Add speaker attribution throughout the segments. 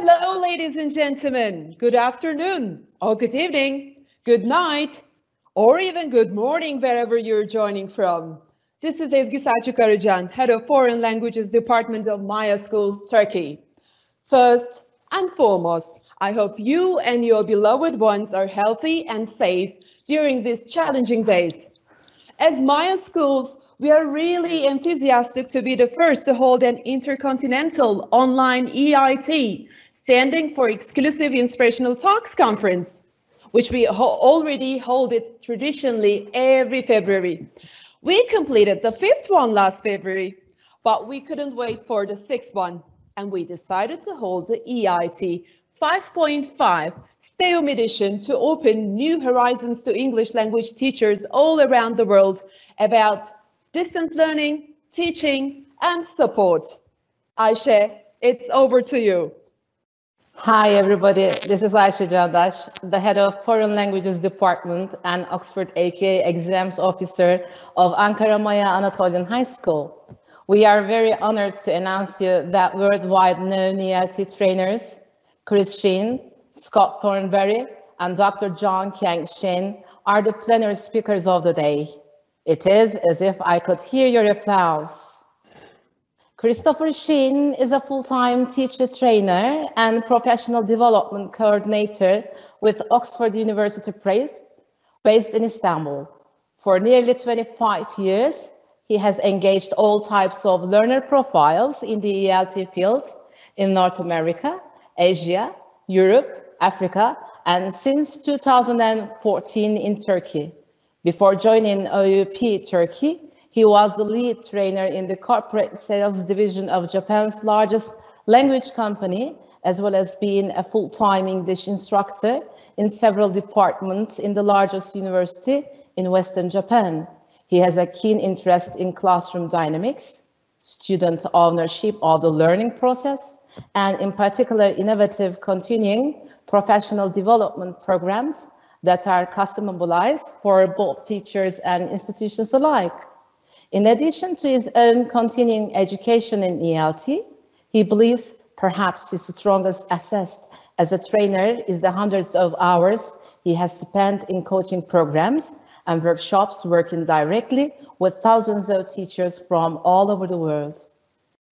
Speaker 1: Hello, ladies and gentlemen. Good afternoon, or good evening, good night, or even good morning, wherever you're joining from. This is Ezgi Selçuk, Head of Foreign Languages Department of Maya Schools, Turkey. First and foremost, I hope you and your beloved ones are healthy and safe during these challenging days. As Maya Schools, we are really enthusiastic to be the first to hold an intercontinental online EIT, standing for Exclusive Inspirational Talks Conference, which we already hold it traditionally every February. We completed the fifth one last February, but we couldn't wait for the sixth one, and we decided to hold the EIT 5.5 STEM edition to open new horizons to English language teachers all around the world about distance learning, teaching, and support. Ayşe, it's over to you.
Speaker 2: Hi, everybody. This is Ayşe Candaş, the head of Foreign Languages Department and Oxford AQA Exams Officer of Ankara Maya Anatolian High School. We are very honored to announce you that worldwide known EIT trainers, Chris Sheen, Scott Thornberry, and Dr. John Kyang Shin are the plenary speakers of the day. It is as if I could hear your applause. Christopher Sheen is a full-time teacher trainer and professional development coordinator with Oxford University Press, based in Istanbul. For nearly 25 years, he has engaged all types of learner profiles in the ELT field in North America, Asia, Europe, Africa, and since 2014 in Turkey. Before joining OUP Turkey, he was the lead trainer in the corporate sales division of Japan's largest language company, as well as being a full-time English instructor in several departments in the largest university in Western Japan. He has a keen interest in classroom dynamics, student ownership of the learning process, and in particular, innovative continuing professional development programs that are customized for both teachers and institutions alike. In addition to his own continuing education in ELT, he believes perhaps his strongest asset as a trainer is the hundreds of hours he has spent in coaching programs and workshops working directly with thousands of teachers from all over the world.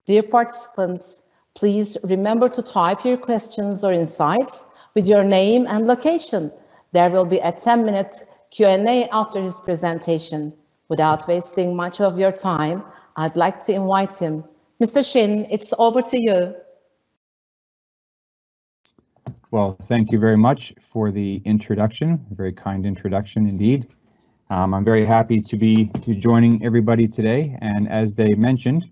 Speaker 2: Dear participants, please remember to type your questions or insights with your name and location. There will be a 10-minute Q&A after his presentation. Without wasting much of your time, I'd like to invite him. Mr. Sheen, it's over to you.
Speaker 3: Well, thank you very much for the introduction, a very kind introduction indeed. I'm very happy to be joining everybody today, and as they mentioned,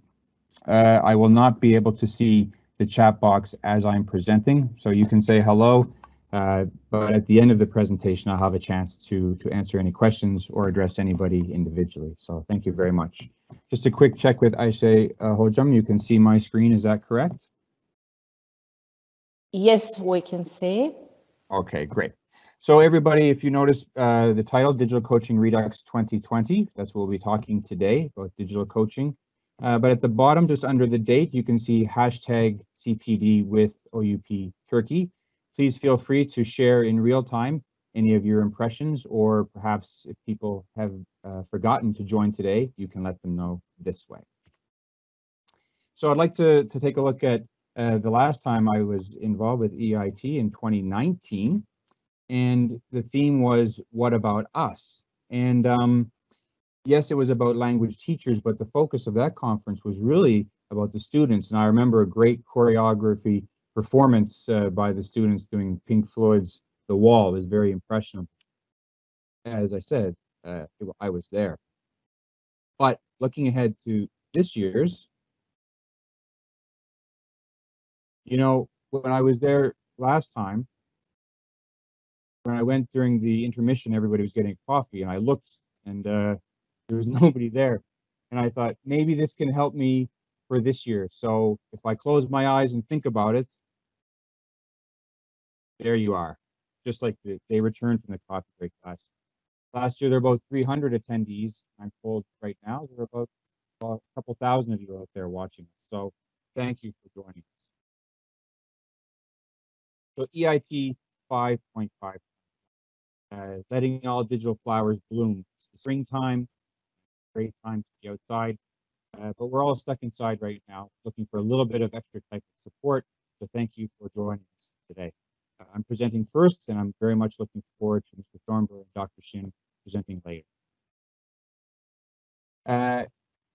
Speaker 3: I will not be able to see the chat box as I'm presenting, so you can say hello, but at the end of the presentation, I'll have a chance to answer any questions or address anybody individually. So thank you very much. Just a quick check with Ayşe Hocam. You can see my screen, is that correct?
Speaker 2: Yes, we can see.
Speaker 3: Okay, great. So everybody, if you notice the title, Digital Coaching Redux 2020, that's what we'll be talking today about digital coaching. But at the bottom, just under the date, you can see hashtag CPD with OUP Turkey. Please feel free to share in real time any of your impressions, or perhaps if people have forgotten to join today, you can let them know this way. So I'd like to take a look at the last time I was involved with EIT in 2019. And the theme was, what about us? And yes, it was about language teachers, but the focus of that conference was really about the students. And I remember a great choreography performance by the students doing Pink Floyd's The Wall. It was very impressionable. As I said, I was there. But looking ahead to this year's, you know, when I was there last time, when I went during the intermission, everybody was getting coffee, and I looked, and there was nobody there. And I thought, maybe this can help me for this year. So if I close my eyes and think about it, there you are. Just like they returned from the coffee break class. Last year, there were about 300 attendees. I'm told right now, there are about a couple thousand of you out there watching. So thank you for joining us. So EIT 5.5, letting all digital flowers bloom. It's the springtime, great time to be outside, but we're all stuck inside right now, looking for a little bit of extra type of support. So thank you for joining us today. I'm presenting first, and I'm very much looking forward to Mr. Thornberg and Dr. Sheen presenting later.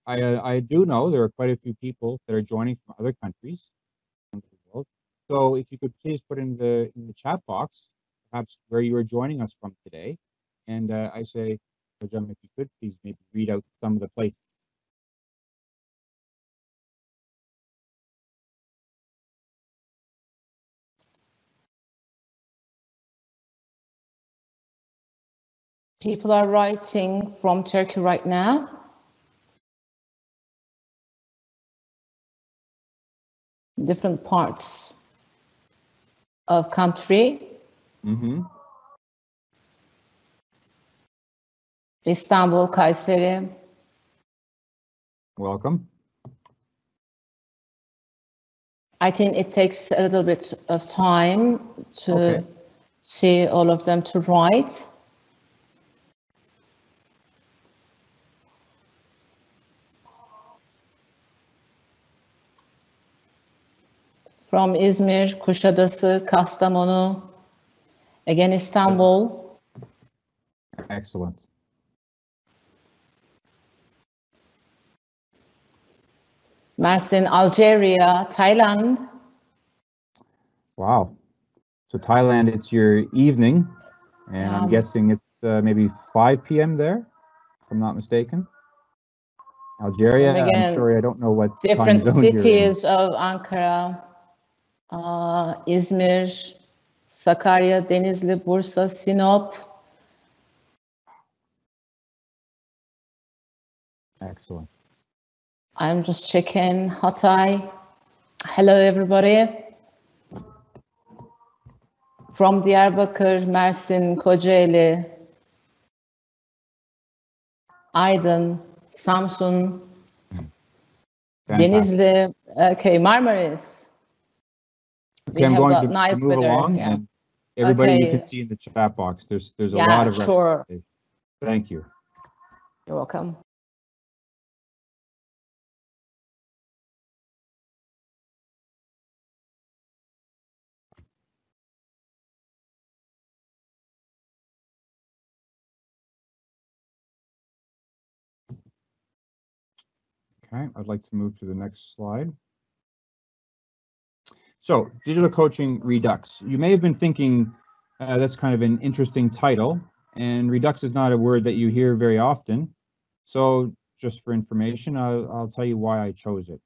Speaker 3: I do know there are quite a few people that are joining from other countries in the world. So if you could please put in the chat box, perhaps where you are joining us from today. And I say, if you could please maybe read out some of the places.
Speaker 2: People are writing from Turkey right now. Different parts of country. Istanbul, Kayseri.
Speaker 3: Welcome.
Speaker 2: I think it takes a little bit of time to see all of them to write. From İzmir, Kuşadası, Kastamonu, again Istanbul.
Speaker 3: Excellent.
Speaker 2: Mersin, Algeria, Thailand.
Speaker 3: Wow. So Thailand, it's your evening, and I'm guessing it's maybe 5 p.m. there, if I'm not mistaken. Algeria,
Speaker 2: again,
Speaker 3: I'm sorry, I don't know what
Speaker 2: different
Speaker 3: time zone you're in.
Speaker 2: cities of Ankara, İzmir, Sakarya, Denizli, Bursa, Sinop.
Speaker 3: Excellent.
Speaker 2: I'm just checking Hatay. Hello, everybody. From Diyarbakır, Mersin, Kocaeli, Aydın, Samsun, Denizli, okay, Marmaris.
Speaker 3: Okay, I'm going to
Speaker 2: nice
Speaker 3: move
Speaker 2: weather,
Speaker 3: along, and everybody you can see in the chat box. There's a lot of
Speaker 2: sure.
Speaker 3: Thank you.
Speaker 2: You're welcome.
Speaker 3: Okay, I'd like to move to the next slide. So, Digital Coaching Redux. You may have been thinking that's kind of an interesting title, and Redux is not a word that you hear very often. So, just for information, I'll tell you why I chose it.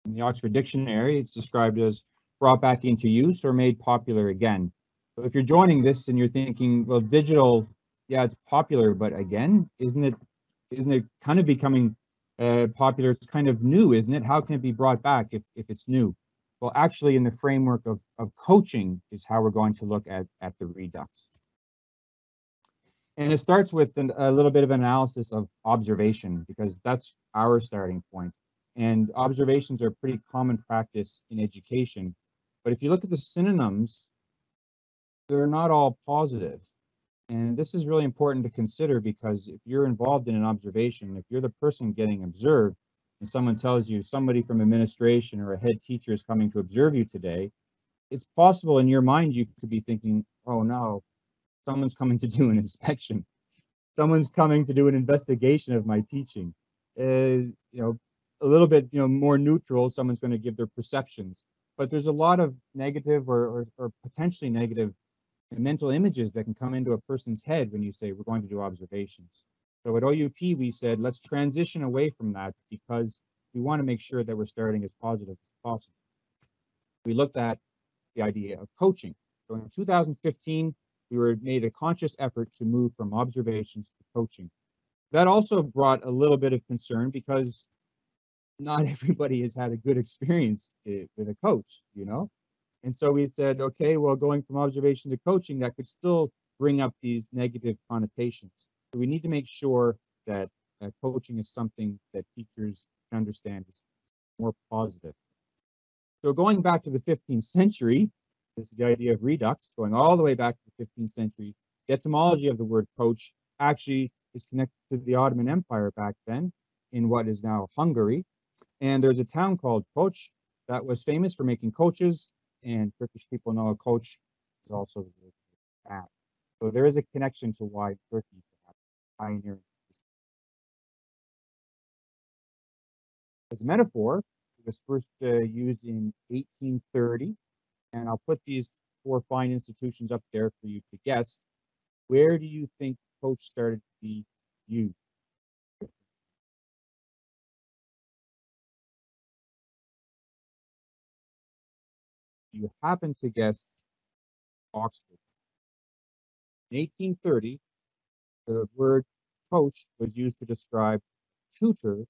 Speaker 3: In the Oxford Dictionary, it's described as brought back into use or made popular again. So if you're joining this and you're thinking, well, digital, yeah, it's popular, but again, isn't it kind of becoming popular? It's kind of new, isn't it? How can it be brought back if it's new? Well, actually, in the framework of coaching is how we're going to look at the Redux. And it starts with a little bit of analysis of observation, because that's our starting point. And observations are pretty common practice in education. But if you look at the synonyms, they're not all positive. And this is really important to consider, because if you're involved in an observation, if you're the person getting observed, and someone tells you somebody from administration or a head teacher is coming to observe you today, it's possible in your mind you could be thinking, oh no, someone's coming to do an inspection. Someone's coming to do an investigation of my teaching. You know, a little bit, more neutral. Someone's going to give their perceptions, but there's a lot of negative or potentially negative mental images that can come into a person's head when you say we're going to do observations. So at OUP, we said, let's transition away from that, because we want to make sure that we're starting as positive as possible. We looked at the idea of coaching. So in 2015, we made a conscious effort to move from observations to coaching. That also brought a little bit of concern, because not everybody has had a good experience with a coach, And so we said, okay, well, going from observation to coaching, that could still bring up these negative connotations. So we need to make sure that coaching is something that teachers can understand is more positive. So going back to the 15th century, This is the idea of redux, going all the way back to the 15th century. The etymology of the word coach actually is connected to the Ottoman Empire back then in what is now Hungary. And there's a town called Koç that was famous for making coaches, and Turkish people know a coach is also the cab. So there is a connection to why Turkey is pioneering. As a metaphor, it was first used in 1830, and I'll put these four fine institutions up there for you to guess. Where do you think coach started to be used? You happen to guess Oxford. In 1830, the word coach was used to describe tutor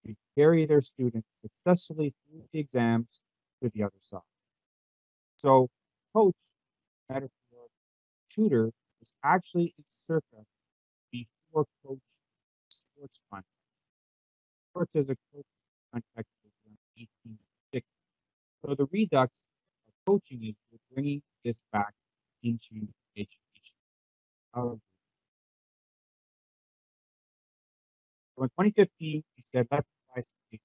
Speaker 3: to carry their students successfully through the exams to the other side. So coach, metaphor, tutor, was actually in circa before coach sports contact. Sports as a coach contact was around 1860. So the redux of coaching is we're bringing this back into education. So in 2015, we said let's try something.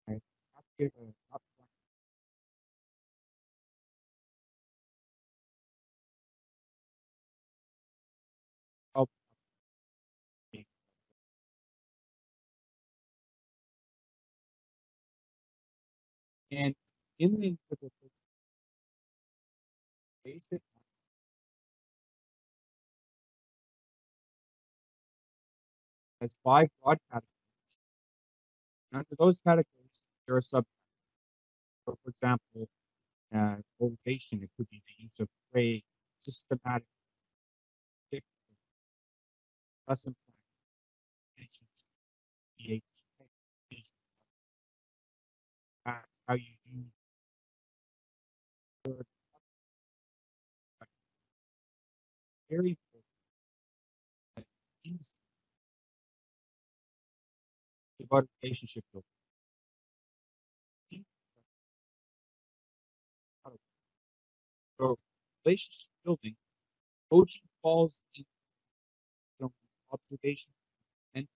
Speaker 3: Right? Let's give a upfront. Help. And in the interpretation, based it as 5 broad categories. And under those categories, there are sub. So, for example, motivation, it could be the use of praise, systematic, lesson plan, the EIT, how you use word, very important about relationship building. So relationship building, coaching falls in observation and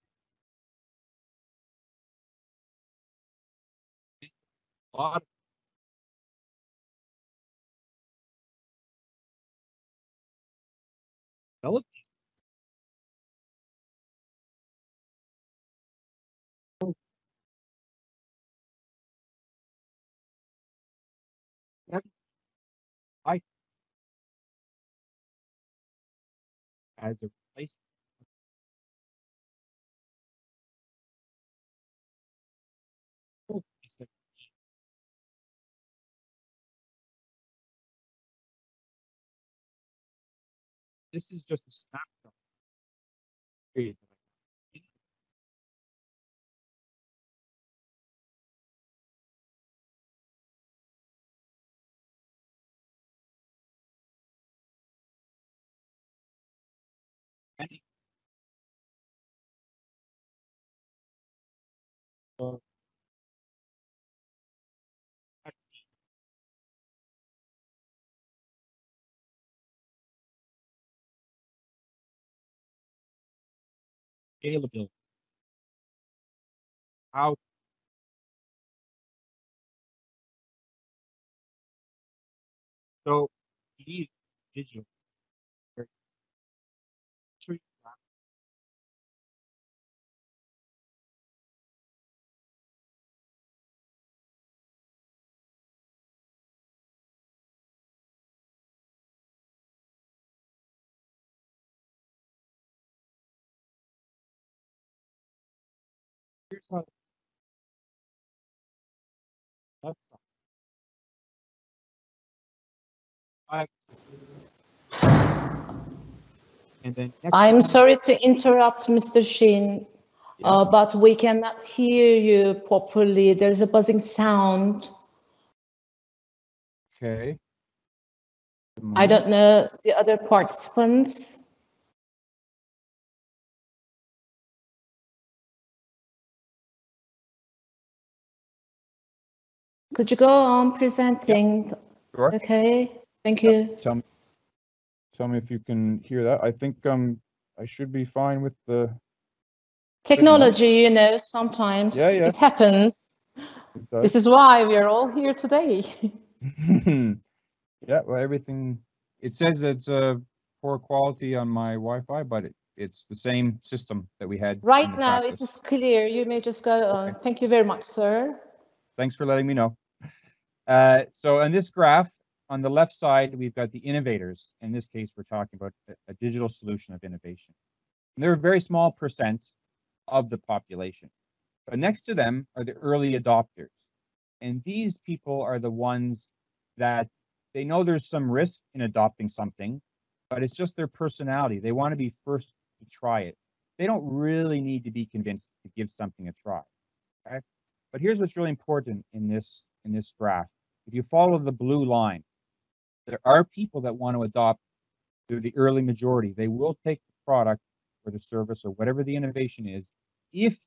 Speaker 3: a lot of development. I as a replacement. This is just a snapshot. Period. Any scalability. How so you need digital. Here's how that's I and then next
Speaker 2: I'm sorry to interrupt, Mr. Sheen,
Speaker 3: yes.
Speaker 2: but we cannot hear you properly. There's a buzzing sound.
Speaker 3: Okay.
Speaker 2: I don't know the other participants. Could you go on presenting?
Speaker 3: Sure.
Speaker 2: Okay, thank you.
Speaker 3: Tell me if you can hear that. I think I should be fine with the
Speaker 2: Technology, you know, sometimes it happens. This is why we are all here today.
Speaker 3: Yeah, well, everything, it says it's poor quality on my Wi-Fi, but it's the same system that we had.
Speaker 2: Right now, it is clear. You may just go on.
Speaker 3: Okay.
Speaker 2: Thank you very much, sir.
Speaker 3: Thanks for letting me know. So in this graph, on the left side, we've got the innovators. In this case, we're talking about a digital solution of innovation. And they're a very small percent of the population. But next to them are the early adopters. And these people are the ones that they know there's some risk in adopting something, but it's just their personality. They want to be first to try it. They don't really need to be convinced to give something a try. Okay? But here's what's really important in this graph. If you follow the blue line, there are people that want to adopt through the early majority. They will take the product or the service or whatever the innovation is if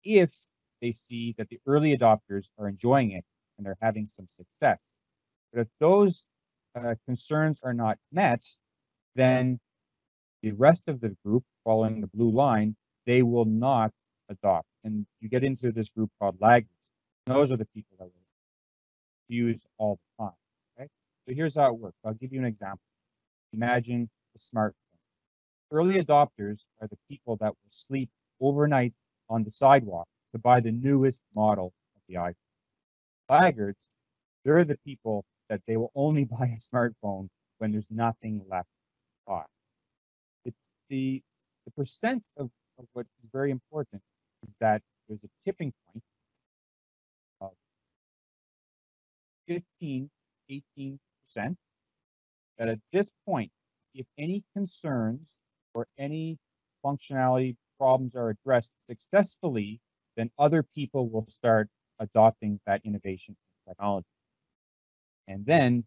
Speaker 3: they see that the early adopters are enjoying it and they're having some success. But if those concerns are not met, then the rest of the group following the blue line, they will not adopt. And you get into this group called laggards. Those are the people that will use all the time. Okay? So here's how it works. I'll give you an example. Imagine a smartphone. Early adopters are the people that will sleep overnight on the sidewalk to buy the newest model of the iPhone. Laggards, they're the people that they will only buy a smartphone when there's nothing left to buy. It's the percent of what is very important is that there's a tipping point of 15, 18%, that at this point, if any concerns or any functionality problems are addressed successfully, then other people will start adopting that innovation technology. And then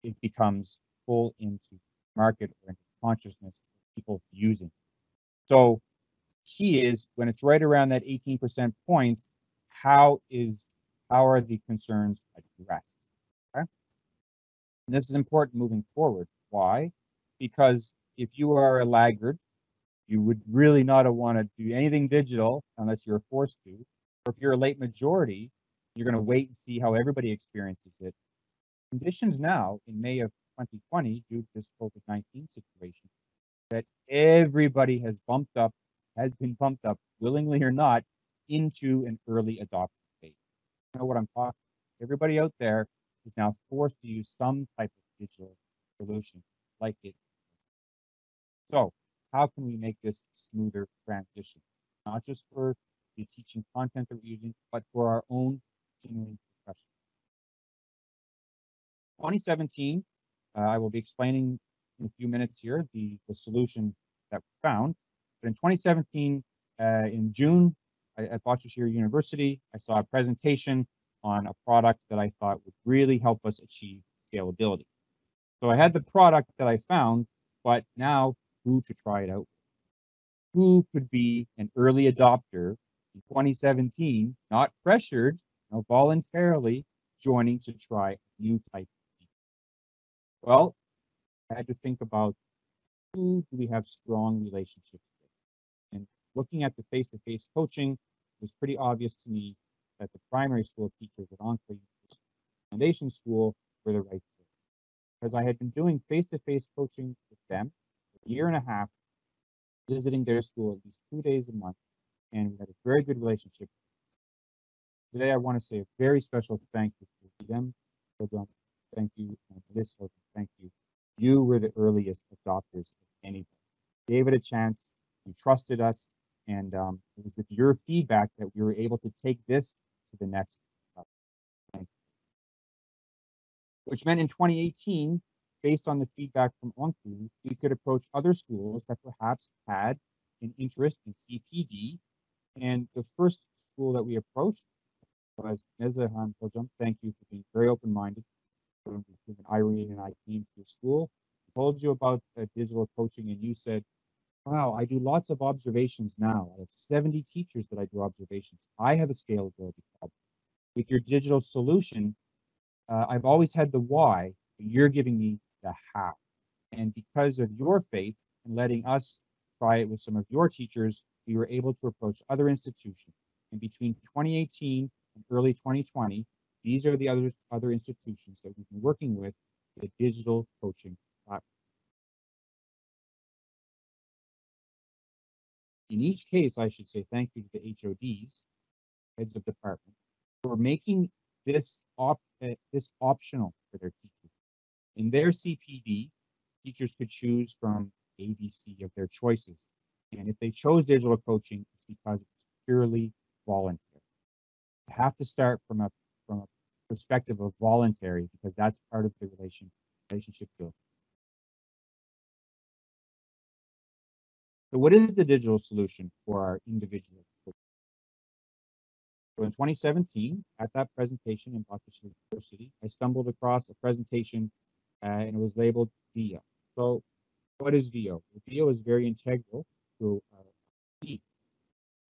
Speaker 3: it becomes full into market or into consciousness of people using. So key is when it's right around that 18% point, how are the concerns addressed? Okay? And this is important moving forward. Why? Because if you are a laggard, you would really not want to do anything digital unless you're forced to. Or if you're a late majority, you're going to wait and see how everybody experiences it. Conditions now in May of 2020, due to this COVID-19 situation, that everybody has been bumped up, willingly or not, into an early adopter phase. You know what I'm talking about? Everybody out there is now forced to use some type of digital solution like it. So how can we make this a smoother transition? Not just for the teaching content that we're using, but for our own continuing profession. 2017, I will be explaining in a few minutes here the solution that we found. But in 2017, in June, at Boston University, I saw a presentation on a product that I thought would really help us achieve scalability. So I had the product that I found, but now who to try it out with? Who could be an early adopter in 2017, not pressured, voluntarily joining to try a new type of teaching? Well, I had to think about who do we have strong relationships with? And looking at the face-to-face coaching, it was pretty obvious to me that the primary school teachers at Okulları Foundation School were the right fit. Because I had been doing face-to-face coaching with them for a year and a half, visiting their school at least 2 days a month, and we had a very good relationship. Today, I want to say a very special thank you to them. Thank you, and Melissa, thank you. You were the earliest adopters of anything. Gave it a chance, you trusted us, and it was with your feedback that we were able to take this to the next level. Thank you. Which meant in 2018, based on the feedback from Okulları, we could approach other schools that perhaps had an interest in CPD. And the first school that we approached was Nezahan Hocam. Thank you for being very open-minded. When Irene and I came to your school, I told you about digital coaching, and you said, wow, I do lots of observations now. I have 70 teachers that I do observations. I have a scalability problem. With your digital solution, I've always had the why, but you're giving me the how. And because of your faith and letting us try it with some of your teachers, we were able to approach other institutions. And between 2018 and early 2020, these are the other institutions that we've been working with the digital coaching platform. In each case, I should say thank you to the HODs, heads of department, for making this optional for their teachers. In their CPD, teachers could choose from ABC of their choices. And if they chose digital coaching, it's because it's purely voluntary. You have to start from a perspective of voluntary, because that's part of the relationship building. So what is the digital solution for our individual coaches? So in 2017, at that presentation in Boston University, I stumbled across a presentation and it was labeled VIO. So what is VIO? VIO is very integral to our team.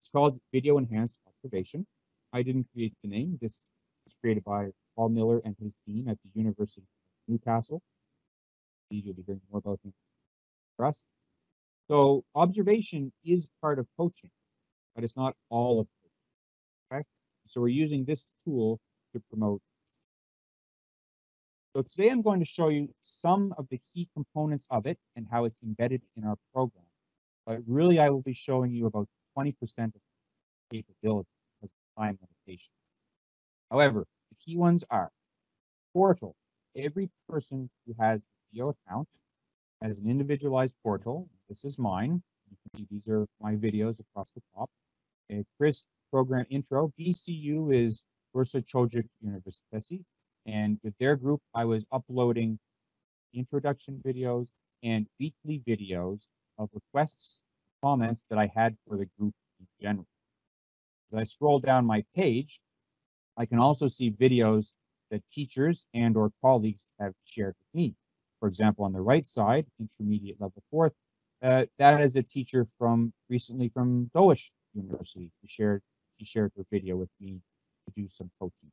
Speaker 3: It's called Video Enhanced Observation. I didn't create the name. This was created by Paul Miller and his team at the University of Newcastle. You'll be hearing more about him for us. So observation is part of coaching, but it's not all of coaching. Okay? So we're using this tool to promote this. So today I'm going to show you some of the key components of it and how it's embedded in our program. But really, I will be showing you about 20% of its capability because of time limitation. However, the key ones are portal. Every person who has a VIO account has an individualized portal. This is mine. You can see these are my videos across the top. Chris program intro. BCU is Bursa Çocuk Üniversitesi. And with their group, I was uploading introduction videos and weekly videos of requests, comments that I had for the group in general. As I scroll down my page, I can also see videos that teachers and or colleagues have shared with me. For example, on the right side, intermediate level 4th, that is a teacher recently from Doğuş University. She shared her video with me to do some coaching.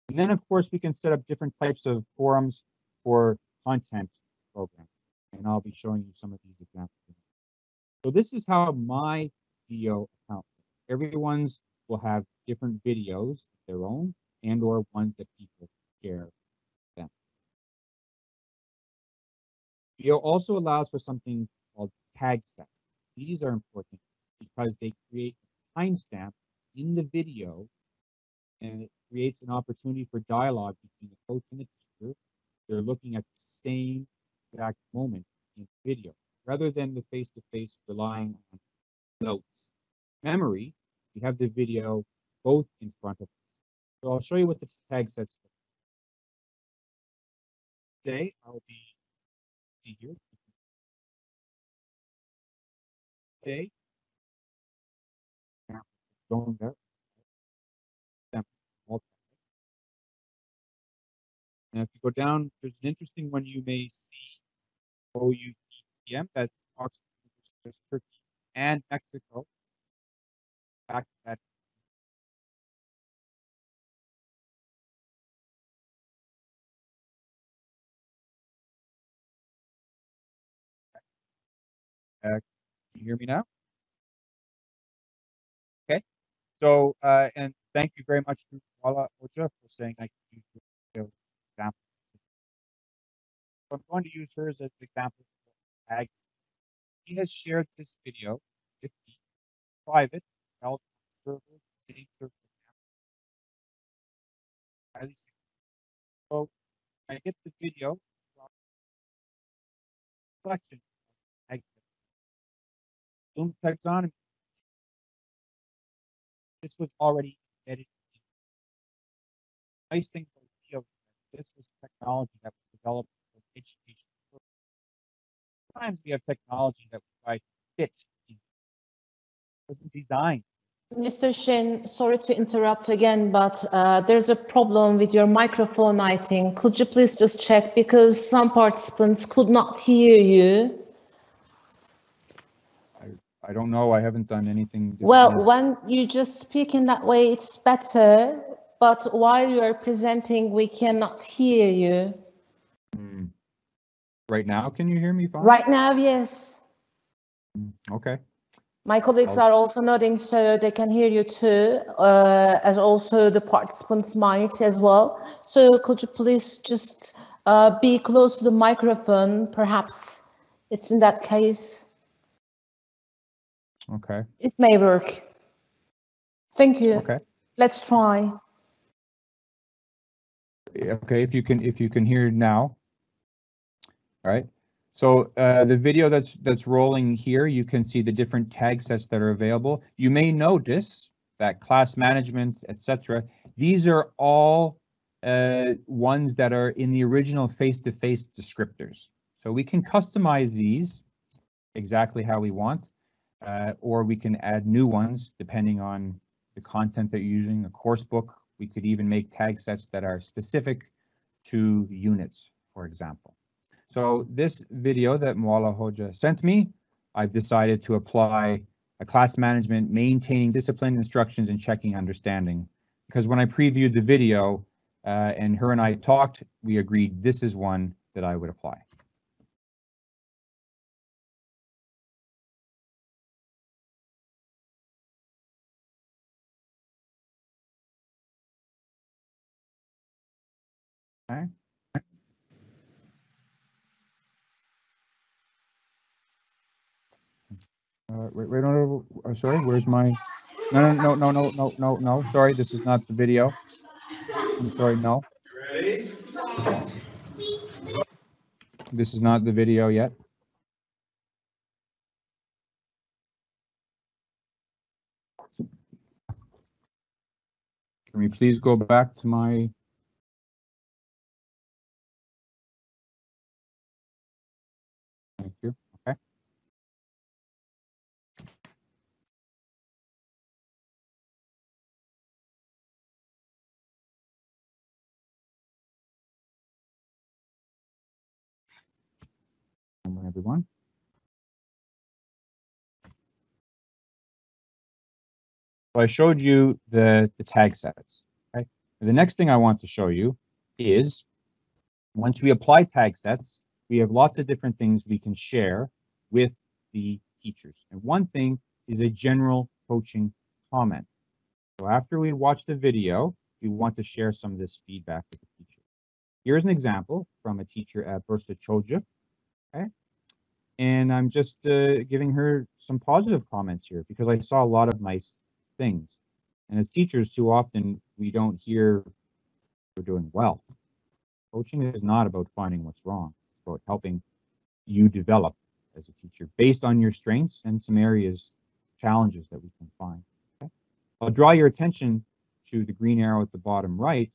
Speaker 3: And then, of course, we can set up different types of forums for content programming. And I'll be showing you some of these examples. So this is how my VIO account works. Everyone's will have different videos of their own and or ones that people share with them. VIO also allows for something called tag sets. These are important because they create a timestamp in the video, and it creates an opportunity for dialogue between the coach and the teacher. They're looking at the same exact moment in the video, rather than the face-to-face relying on notes. Memory, we have the video both in front of us. So I'll show you what the tag sets are. Today, I'll be here. Today, going there. And if you go down, there's an interesting one you may see, OUTM, that's Oxford, Turkey, and Mexico. Back to that. Can you hear me now? Okay. So, and thank you very much to Wala Oja for saying I can use your example. So I'm going to use her as an example for tags. She has shared this video with me, private, held on server, same server. Highly secure. So I get the video collection of tags. Bloom's taxonomy. This was already embedded. The nice thing about video is this was technology that was developed for education. Sometimes we have technology that we try to fit in. It wasn't designed.
Speaker 2: Mr. Sheen, sorry to interrupt again, but there's a problem with your microphone, I think. Could you please just check, because some participants could not hear you?
Speaker 3: I don't know. I haven't done anything.
Speaker 2: Well, when you just speak in that way, it's better. but while you are presenting, we cannot hear you.
Speaker 3: Right now, can you hear me fine?
Speaker 2: Right now, yes.
Speaker 3: Okay.
Speaker 2: My colleagues are also nodding, so they can hear you too, as also the participants might as well. So could you please just be close to the microphone? Perhaps it's in that case.
Speaker 3: Okay.
Speaker 2: It may work. Thank you.
Speaker 3: Okay.
Speaker 2: Let's try.
Speaker 3: Okay, if you can hear now. All right. So the video that's rolling here, you can see the different tag sets that are available. You may notice that class management, etc. These are all ones that are in the original face-to-face descriptors. So we can customize these exactly how we want, or we can add new ones depending on the content that you're using. A course book, we could even make tag sets that are specific to units, for example. So this video that Mwala Hoja sent me, I've decided to apply a class management, maintaining discipline, instructions, and checking understanding. Because when I previewed the video and her and I talked, we agreed this is one that I would apply. Okay. Wait, no, sorry, where's my, no, sorry, this is not the video. I'm sorry, no. This is not the video yet. Can we please go back to my, thank you, okay. Everyone. So I showed you the tag sets. Okay. The next thing I want to show you is once we apply tag sets, we have lots of different things we can share with the teachers. And one thing is a general coaching comment. So after we watch the video, we want to share some of this feedback with the teacher. Here's an example from a teacher at Bursa Choja. Okay. And I'm just giving her some positive comments here because I saw a lot of nice things. And as teachers, too often, we don't hear we're doing well. Coaching is not about finding what's wrong. It's about helping you develop as a teacher based on your strengths and some areas, challenges that we can find. Okay? I'll draw your attention to the green arrow at the bottom right.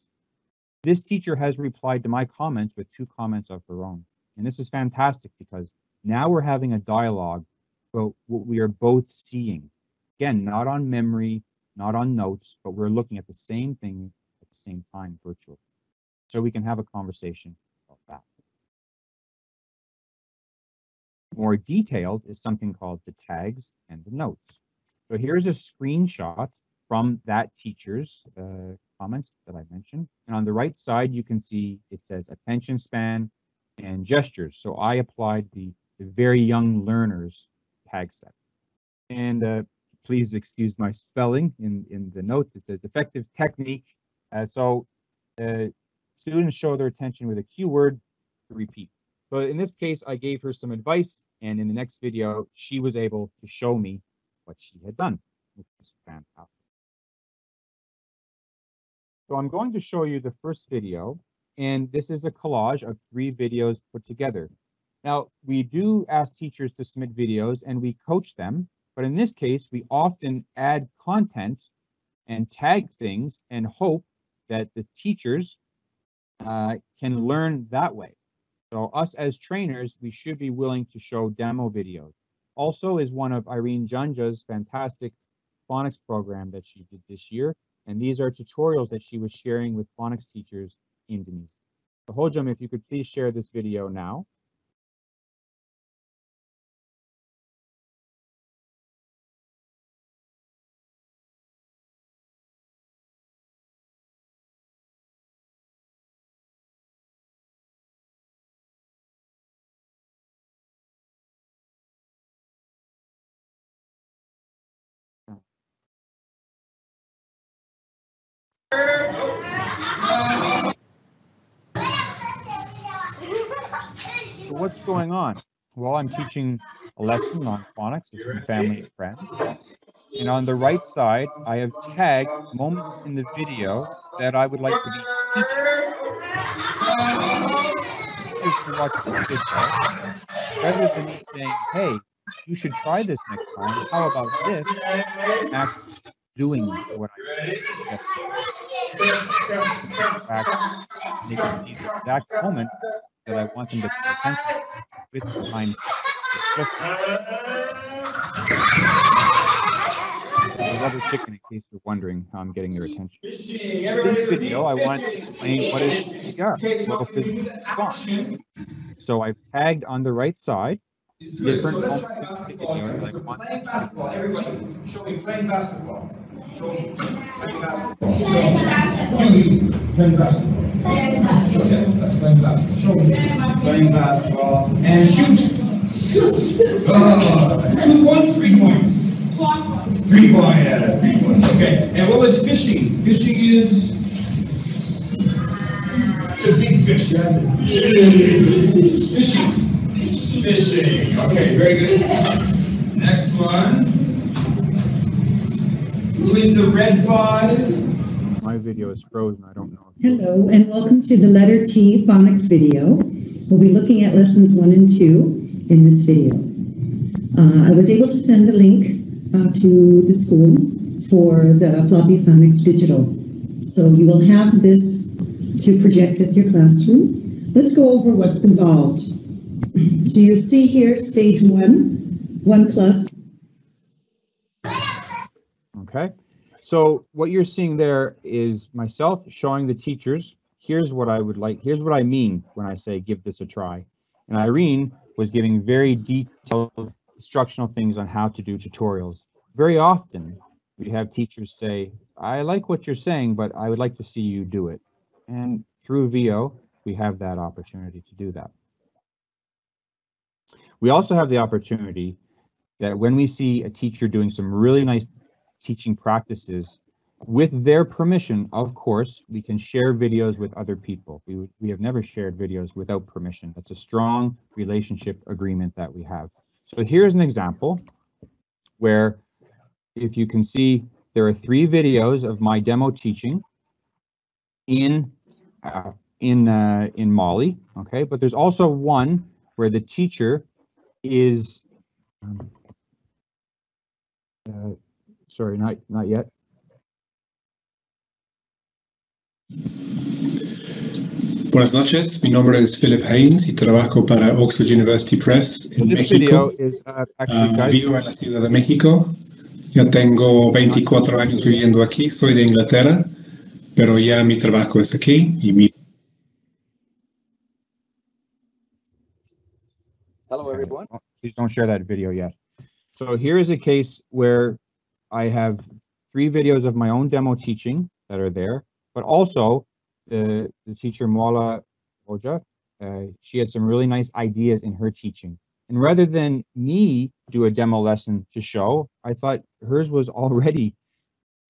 Speaker 3: This teacher has replied to my comments with 2 comments of her own. And this is fantastic because now we're having a dialogue about what we are both seeing. Again, not on memory, not on notes, but we're looking at the same thing at the same time virtually. So we can have a conversation about that. More detailed is something called the tags and the notes. So here's a screenshot from that teacher's comments that I mentioned. And on the right side, you can see it says attention span and gestures. So I applied the very young learners tag set. And please excuse my spelling in the notes. It says effective technique. Students show their attention with a keyword to repeat. But in this case, I gave her some advice, and in the next video, she was able to show me what she had done, which is fantastic. So I'm going to show you the first video, and this is a collage of 3 videos put together. Now, we do ask teachers to submit videos, and we coach them, but in this case, we often add content and tag things and hope that the teachers can learn that way. So us as trainers, we should be willing to show demo videos. Also is one of Irene Janja's fantastic phonics program that she did this year. And these are tutorials that she was sharing with phonics teachers in Indonesia. So Hojam, if you could please share this video now. So what's going on? Well, I'm teaching a lesson on phonics. It's from family and friends. And on the right side, I have tagged moments in the video that I would like to be teaching. Teachers who watch this video, rather than me saying, hey, you should try this next time, how about this? Actually doing what I suggest. In fact, they can see the exact moment that I want them to pay attention with the time. The rubber chicken, in case you're wondering how I'm getting your attention. In this video, I want to explain what is ER, local physical response. So I've tagged on the right side different moments in the video that I want.
Speaker 4: Playing basketball, everybody. Show me playing basketball. Show me playing basketball. Playing basketball. Playing basketball. That's playing basketball. Show me playing basketball and shoot. Shoot. 2-1, 3 points. 3 points. Yeah, 3 points. Okay. And what was fishing? Fishing is it's a big fish. Yeah. Fishing. Fishing. Okay, very good. Next one. Who is the red 5?
Speaker 3: My video is frozen. I don't know.
Speaker 5: Hello, and welcome to the letter T phonics video. We'll be looking at lessons 1 and 2 in this video. I was able to send the link to the school for the floppy phonics digital. So you will have this to project at your classroom. Let's go over what's involved. So you see here stage 1 plus.
Speaker 3: Okay, so what you're seeing there is myself showing the teachers, here's what I would like, here's what I mean when I say give this a try. And Irene was giving very detailed instructional things on how to do tutorials. Very often we have teachers say, I like what you're saying, but I would like to see you do it. And through VO, we have that opportunity to do that. We also have the opportunity that when we see a teacher doing some really nice teaching practices, with their permission, of course, we can share videos with other people. We have never shared videos without permission. That's a strong relationship agreement that we have. So here's an example where, if you can see, there are 3 videos of my demo teaching in Mali, okay? But there's also one where the teacher is sorry, not yet.
Speaker 6: Buenas noches, mi nombre es Philip Haynes y trabajo para Oxford University Press en
Speaker 3: This
Speaker 6: México.
Speaker 3: video is actually, guys,
Speaker 6: Vivo en la Ciudad de México. Yo tengo 24 años viviendo aquí, soy de Inglaterra, pero ya mi trabajo es aquí y mi...
Speaker 7: Hello, everyone.
Speaker 3: Please don't share that video yet. So here is a case where I have 3 videos of my own demo teaching that are there, but also the teacher Mola Hoja, she had some really nice ideas in her teaching. And rather than me do a demo lesson to show, I thought hers was already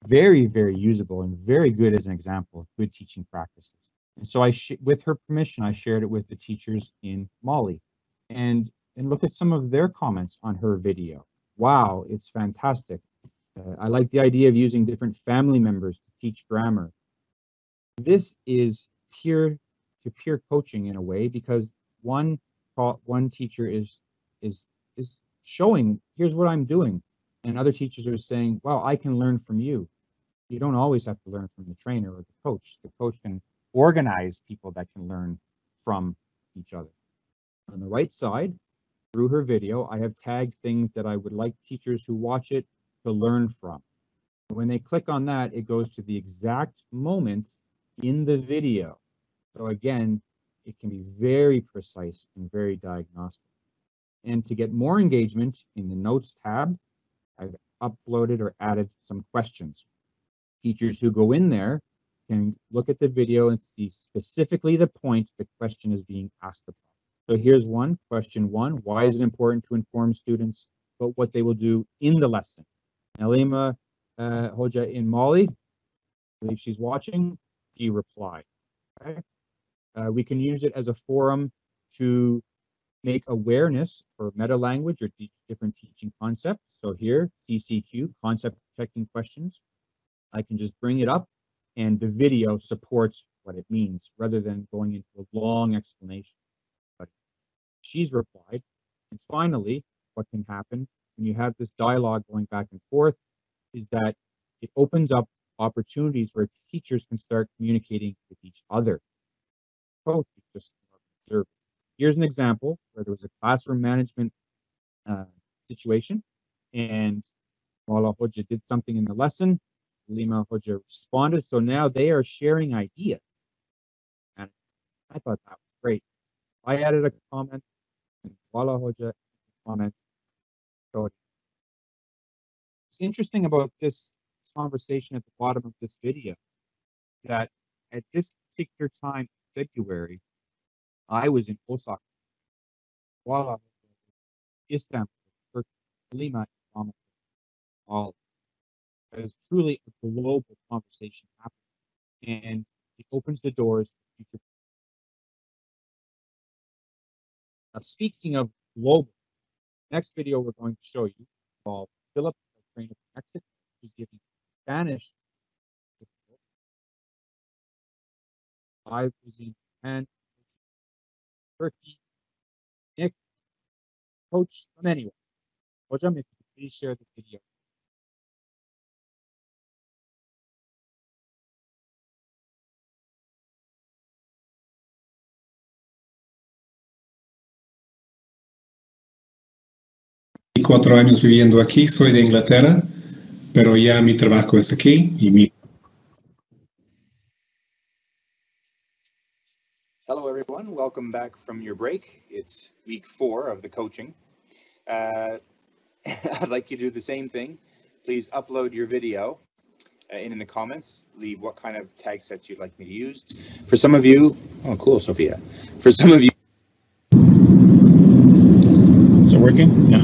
Speaker 3: very, very usable and very good as an example of good teaching practices. And so with her permission, I shared it with the teachers in Mali. And look at some of their comments on her video. Wow, it's fantastic. I like the idea of using different family members to teach grammar. This is peer-to-peer coaching in a way, because one teacher is showing, here's what I'm doing, and other teachers are saying, wow, I can learn from you. You don't always have to learn from the trainer or the coach. The coach can organize people that can learn from each other. On the right side, through her video, I have tagged things that I would like teachers who watch it to learn from. When they click on that, it goes to the exact moment in the video. So again, it can be very precise and very diagnostic. And to get more engagement, in the Notes tab, I've uploaded or added some questions. Teachers who go in there can look at the video and see specifically the point the question is being asked about. So here's one, question 1. Why is it important to inform students about what they will do in the lesson? Nalima Hoja in Mali, believe she's watching. She replied. Okay? We can use it as a forum to make awareness for meta language or different teaching concepts. So here, CCQ, concept checking questions. I can just bring it up and the video supports what it means rather than going into a long explanation. But she's replied. And finally, what can happen when you have this dialogue going back and forth is that it opens up opportunities where teachers can start communicating with each other. Coach is just observing. Here's an example where there was a classroom management situation, and Wala Hoja did something in the lesson. Lima Hoja responded, so now they are sharing ideas. And I thought that was great. I added a comment, and Wala Hoja comment. So it's interesting about this conversation at the bottom of this video that at this particular time in February, I was in Osaka, Wala, Istanbul, Turkey, Lima, all. It is truly a global conversation happening, and it opens the doors to future. Now, speaking of global, next video we're going to show you involved Philip, a trainer from Mexico, who's giving Spanish. I was in Japan, Turkey, Nick, coach from anywhere. Hojam, if you could please share the video.
Speaker 6: Y 4 años viviendo aquí, soy de Inglaterra, pero ya mi trabajo es aquí y mi...
Speaker 7: Hello everyone, welcome back from your break. It's week 4 of the coaching. I'd like you to do the same thing. Please upload your video in the comments. Leave what kind of tag sets you'd like me to use. For some of you, oh cool, Sophia. For some of you,
Speaker 8: is it working? Yeah.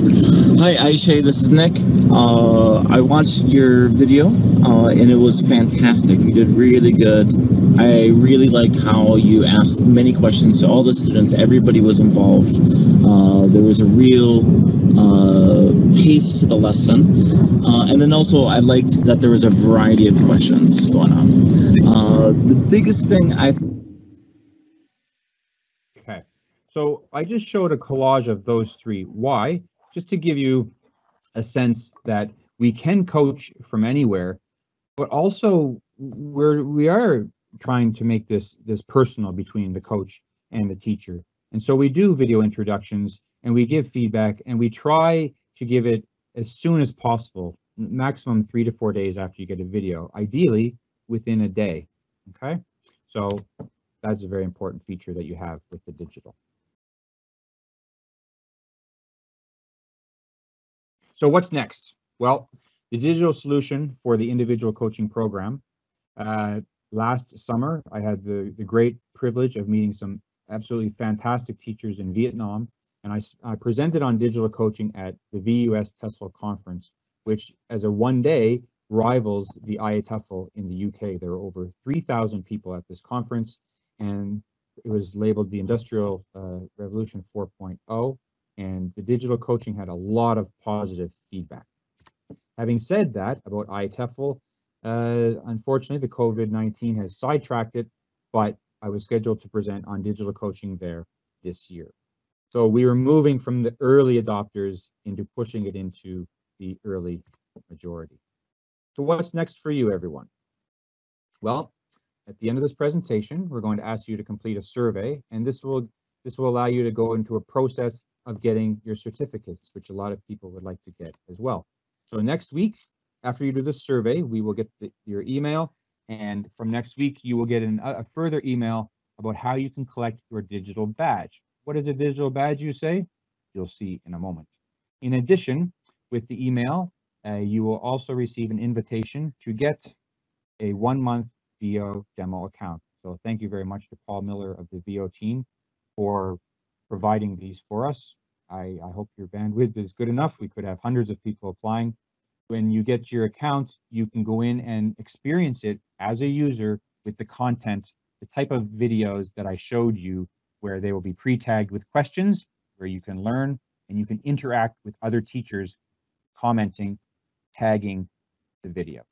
Speaker 8: Hi, Aisha, this is Nick. I watched your video, and it was fantastic. You did really good. I really liked how you asked many questions to all the students. Everybody was involved. There was a real pace to the lesson. And then also, I liked that there was a variety of questions going on. The biggest thing
Speaker 3: Okay, so I just showed a collage of those three. Why? Just to give you a sense that we can coach from anywhere, but also we are trying to make this personal between the coach and the teacher. And so we do video introductions and we give feedback and we try to give it as soon as possible, maximum 3 to 4 days after you get a video, ideally within a day. Okay, so that's a very important feature that you have with the digital. So what's next? Well, the digital solution for the individual coaching program. Last summer, I had the great privilege of meeting some absolutely fantastic teachers in Vietnam, and I presented on digital coaching at the VUS TESOL conference, which as a one-day rivals the IATEFL in the UK. There were over 3,000 people at this conference, and it was labeled the Industrial Revolution 4.0, and the digital coaching had a lot of positive feedback. Having said that about IATEFL, unfortunately, the COVID-19 has sidetracked it, but I was scheduled to present on digital coaching there this year. So we were moving from the early adopters into pushing it into the early majority. So what's next for you, everyone? Well, at the end of this presentation, we're going to ask you to complete a survey, and this will allow you to go into a process of getting your certificates, which a lot of people would like to get as well. So next week, after you do this survey, we will get your email, and from next week, you will get a further email about how you can collect your digital badge. What is a digital badge, you say? You'll see in a moment. In addition, with the email, you will also receive an invitation to get a 1-month VO demo account. So thank you very much to Paul Miller of the VO team for providing these for us. I hope your bandwidth is good enough. We could have hundreds of people applying, When you get your account, you can go in and experience it as a user with the content, the type of videos that I showed you, where they will be pre-tagged with questions, where you can learn and you can interact with other teachers, commenting, tagging the videos.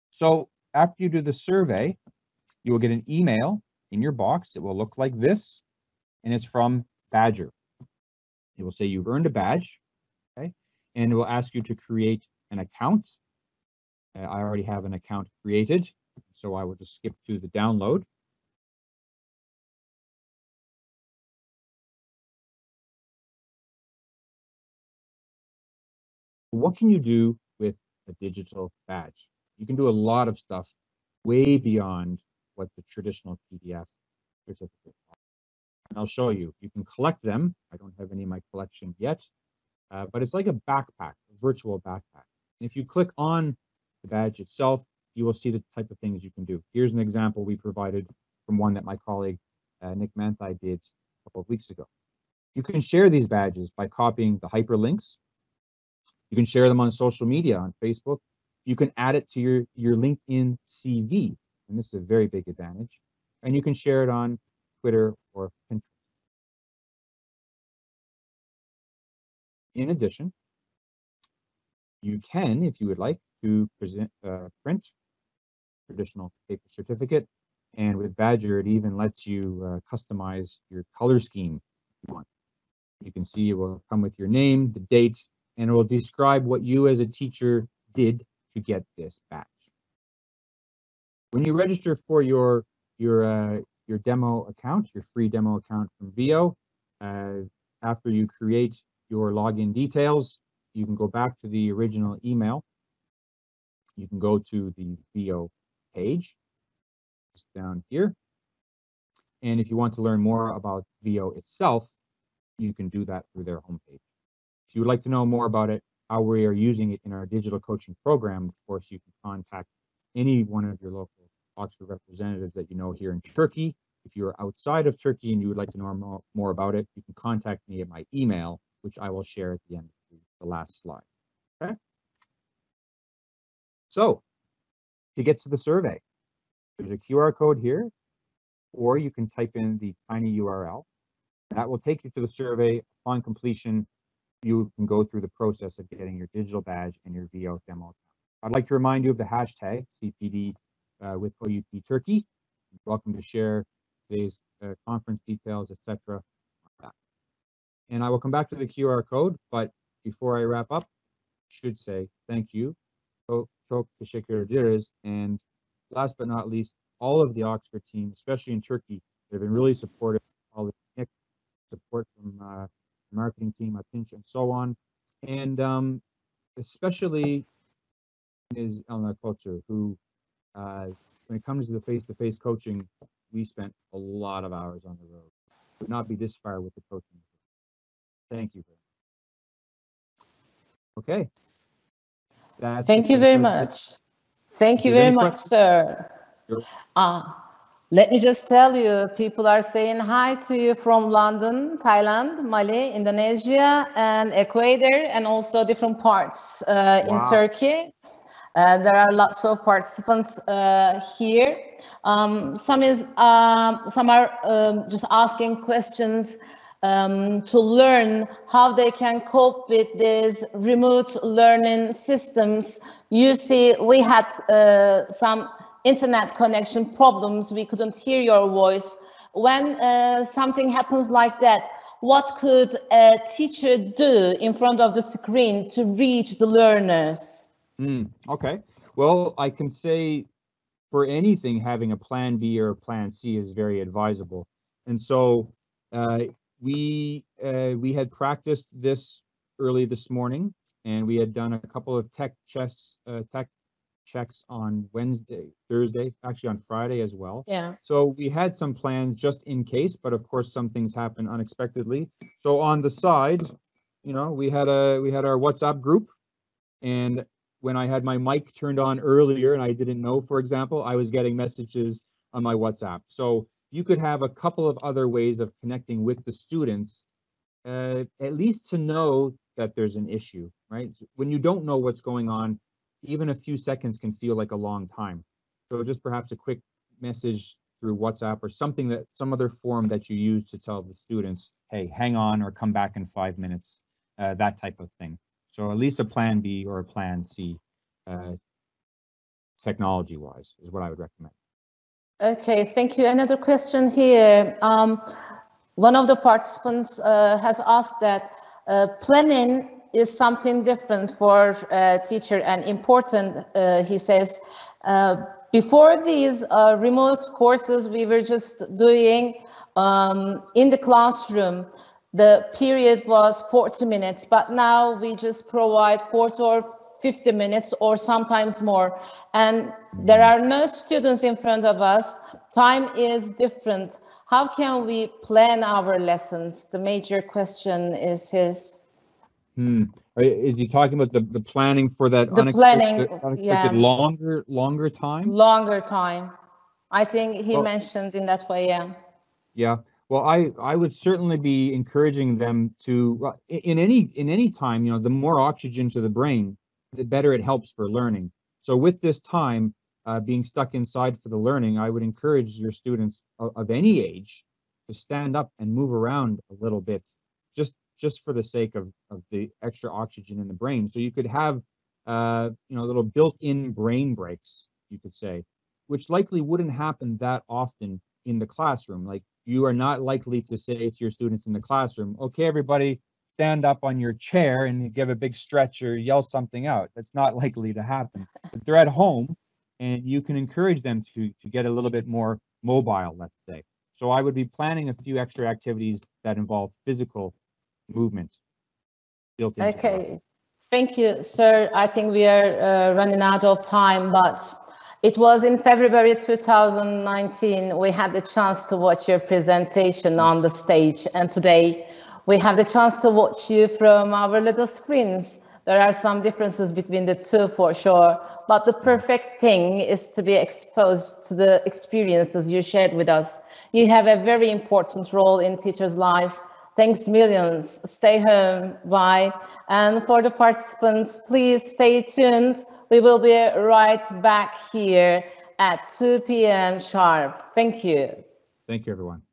Speaker 3: So after you do the survey, you will get an email in your box. It will look like this, and it's from Badger. It will say you've earned a badge, okay? And it will ask you to create an account. I already have an account created, so I will just skip to the download. What can you do with a digital badge? You can do a lot of stuff way beyond what the traditional PDF certificate are. And I'll show you. You can collect them. I don't have any in my collection yet, but it's like a backpack, a virtual backpack. And if you click on the badge itself, you will see the type of things you can do. Here's an example we provided from one that my colleague Nick Manthai did a couple of weeks ago. You can share these badges by copying the hyperlinks. You can share them on social media, on Facebook. You can add it to your LinkedIn CV, and this is a very big advantage. And you can share it on Twitter or Pinterest. In addition, you can, if you would like, to print traditional paper certificate, and with Badger, it even lets you customize your color scheme if you want. You can see it will come with your name, the date, and it will describe what you as a teacher did to get this badge. When you register for your demo account, your free demo account from VO, after you create your login details, you can go back to the original email. You can go to the VO page, just down here. And if you want to learn more about VO itself, you can do that through their homepage. If you would like to know more about it, how we are using it in our digital coaching program, of course, you can contact any one of your local Oxford representatives that you know here in Turkey. If you are outside of Turkey and you would like to know more about it, you can contact me at my email, which I will share at the end of the last slide. Okay. So to get to the survey, there's a QR code here, or you can type in the tiny URL. That will take you to the survey. Upon completion, you can go through the process of getting your digital badge and your VO demo account. I'd like to remind you of the hashtag CPD with OUP Turkey. You're welcome to share today's conference details, etc. And I will come back to the QR code, but before I wrap up, I should say thank you, çok teşekkür ederiz, and last but not least, all of the Oxford team, especially in Turkey, they've been really supportive. All the support from marketing team, Atinç, and so on, and especially Ms. Elna Kocher, who, when it comes to the face-to-face coaching, we spent a lot of hours on the road. Would not be this far with the coaching. Thank you. Okay.
Speaker 2: Thank you very much. Thank you very much, sir. Let me just tell you, people are saying hi to you from London, Thailand, Mali, Indonesia, and Ecuador, and also different parts in Turkey. There are lots of participants here. Some are just asking questions to learn how they can cope with these remote learning systems. You see, we had some internet connection problems. We couldn't hear your voice. When something happens like that, what could a teacher do in front of the screen to reach the learners?
Speaker 3: Okay. Well, I can say for anything, having a plan B or a plan C is very advisable. And so we had practiced this early this morning, and we had done a couple of tech checks on Wednesday, Thursday, actually on Friday as well.
Speaker 2: Yeah.
Speaker 3: So we had some plans just in case, but of course some things happen unexpectedly. So on the side, you know, we had our WhatsApp group, and when I had my mic turned on earlier and I didn't know, for example, I was getting messages on my WhatsApp. So you could have a couple of other ways of connecting with the students, at least to know that there's an issue. right? When you don't know what's going on, even a few seconds can feel like a long time. So just perhaps a quick message through WhatsApp or something, that some other form that you use to tell the students, hey, hang on or come back in 5 minutes, that type of thing. So at least a plan B or a plan C, technology wise, is what I would recommend.
Speaker 2: Okay, thank you. Another question here. One of the participants has asked that planning is something different for a teacher and important, he says. Before these remote courses we were just doing in the classroom, the period was 40 minutes, but now we just provide 40 or 50 minutes or sometimes more. And there are no students in front of us. Time is different. How can we plan our lessons? The major question is his.
Speaker 3: Is he talking about the planning for that unexpected
Speaker 2: yeah.
Speaker 3: longer time?
Speaker 2: Longer time. I think he mentioned in that way, yeah.
Speaker 3: Yeah. Well, I would certainly be encouraging them to, in any time, you know, the more oxygen to the brain, the better it helps for learning. So with this time being stuck inside for the learning, I would encourage your students of any age to stand up and move around a little bit, just for the sake of the extra oxygen in the brain. So you could have you know, little built-in brain breaks, you could say, which likely wouldn't happen that often in the classroom. Like, you are not likely to say to your students in the classroom, okay, everybody stand up on your chair and give a big stretch or yell something out. That's not likely to happen. But they're at home and you can encourage them to get a little bit more mobile, let's say. So I would be planning a few extra activities that involve physical movement built into the lesson.
Speaker 2: Thank you, sir. I think we are running out of time, but it was in February 2019 we had the chance to watch your presentation on the stage, and today we have the chance to watch you from our little screens. There are some differences between the two for sure, but the perfect thing is to be exposed to the experiences you shared with us. You have a very important role in teachers' lives. Thanks millions. Stay home. Bye. And for the participants, please stay tuned. We will be right back here at 2 p.m. sharp. Thank you.
Speaker 3: Thank you, everyone.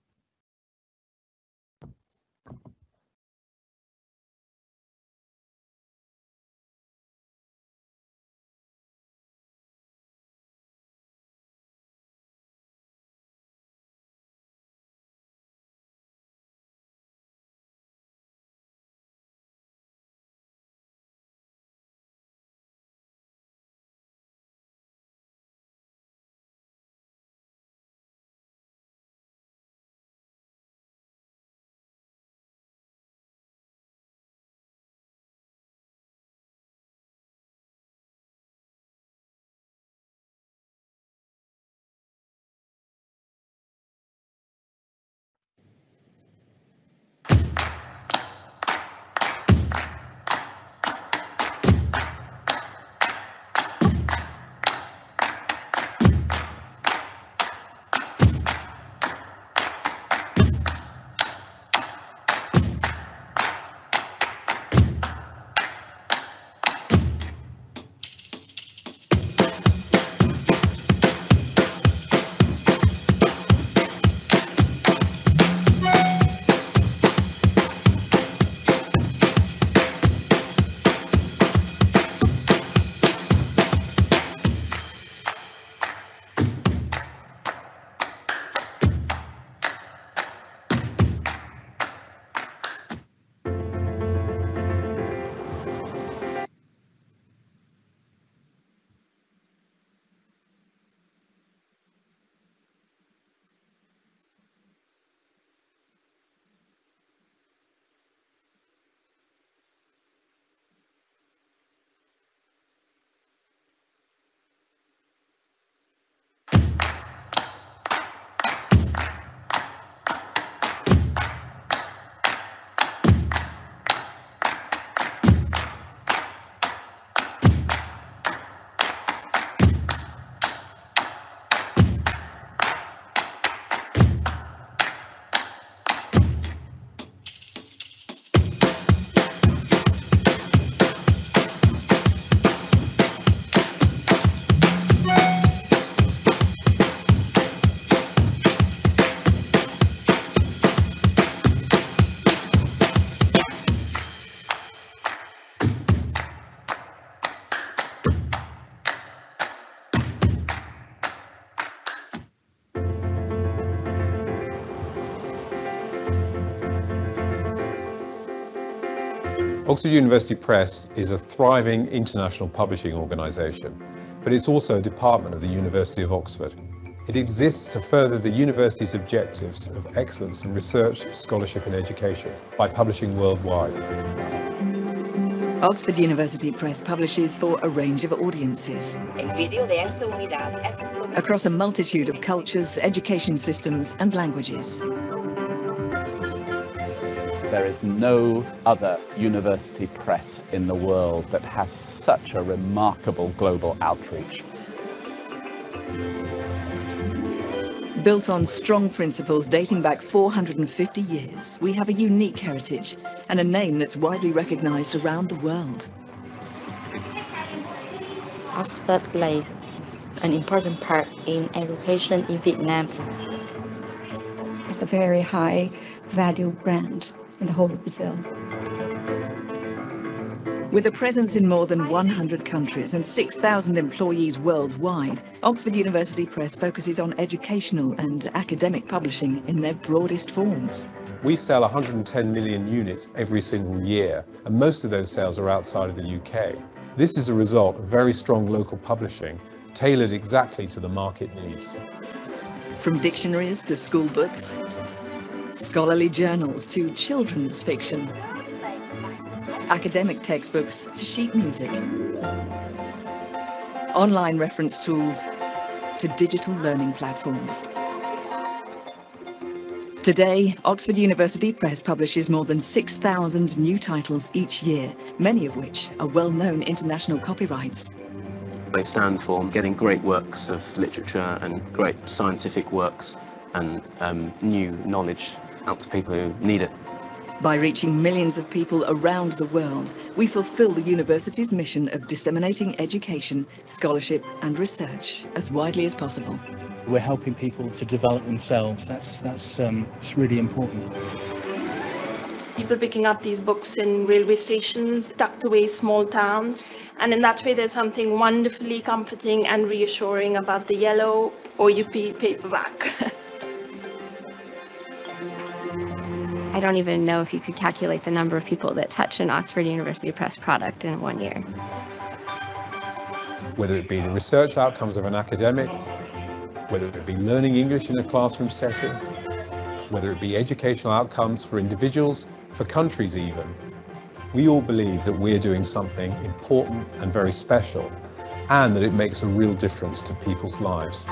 Speaker 9: Oxford University Press is a thriving international publishing organisation, but it's also a department of the University of Oxford. It exists to further the university's objectives of excellence in research, scholarship and education by publishing worldwide.
Speaker 10: Oxford University Press publishes for a range of audiences across a multitude of cultures, education systems and languages.
Speaker 11: There is no other university press in the world that has such a remarkable global outreach.
Speaker 10: Built on strong principles dating back 450 years, we have a unique heritage and a name that's widely recognised around the world.
Speaker 12: Oxford plays an important part in education in Vietnam.
Speaker 13: It's a very high value brand in the whole of Brazil.
Speaker 10: With a presence in more than 100 countries and 6,000 employees worldwide, Oxford University Press focuses on educational and academic publishing in their broadest forms.
Speaker 9: We sell 110 million units every single year, and most of those sales are outside of the UK. This is a result of very strong local publishing, tailored exactly to the market needs.
Speaker 10: From dictionaries to school books, scholarly journals to children's fiction, academic textbooks to sheet music, online reference tools to digital learning platforms. Today, Oxford University Press publishes more than 6,000 new titles each year, many of which are well-known international copyrights.
Speaker 14: They stand for getting great works of literature and great scientific works and new knowledge out to people who need it.
Speaker 10: By reaching millions of people around the world, we fulfill the university's mission of disseminating education, scholarship and research as widely as possible.
Speaker 15: We're helping people to develop themselves. That's really important.
Speaker 16: People picking up these books in railway stations, tucked away small towns, and in that way there's something wonderfully comforting and reassuring about the yellow OUP paperback.
Speaker 17: I don't even know if you could calculate the number of people that touch an Oxford University Press product in 1 year.
Speaker 9: Whether it be the research outcomes of an academic, whether it be learning English in a classroom setting, whether it be educational outcomes for individuals, for countries even, we all believe that we're doing something important and very special, and that it makes a real difference to people's lives.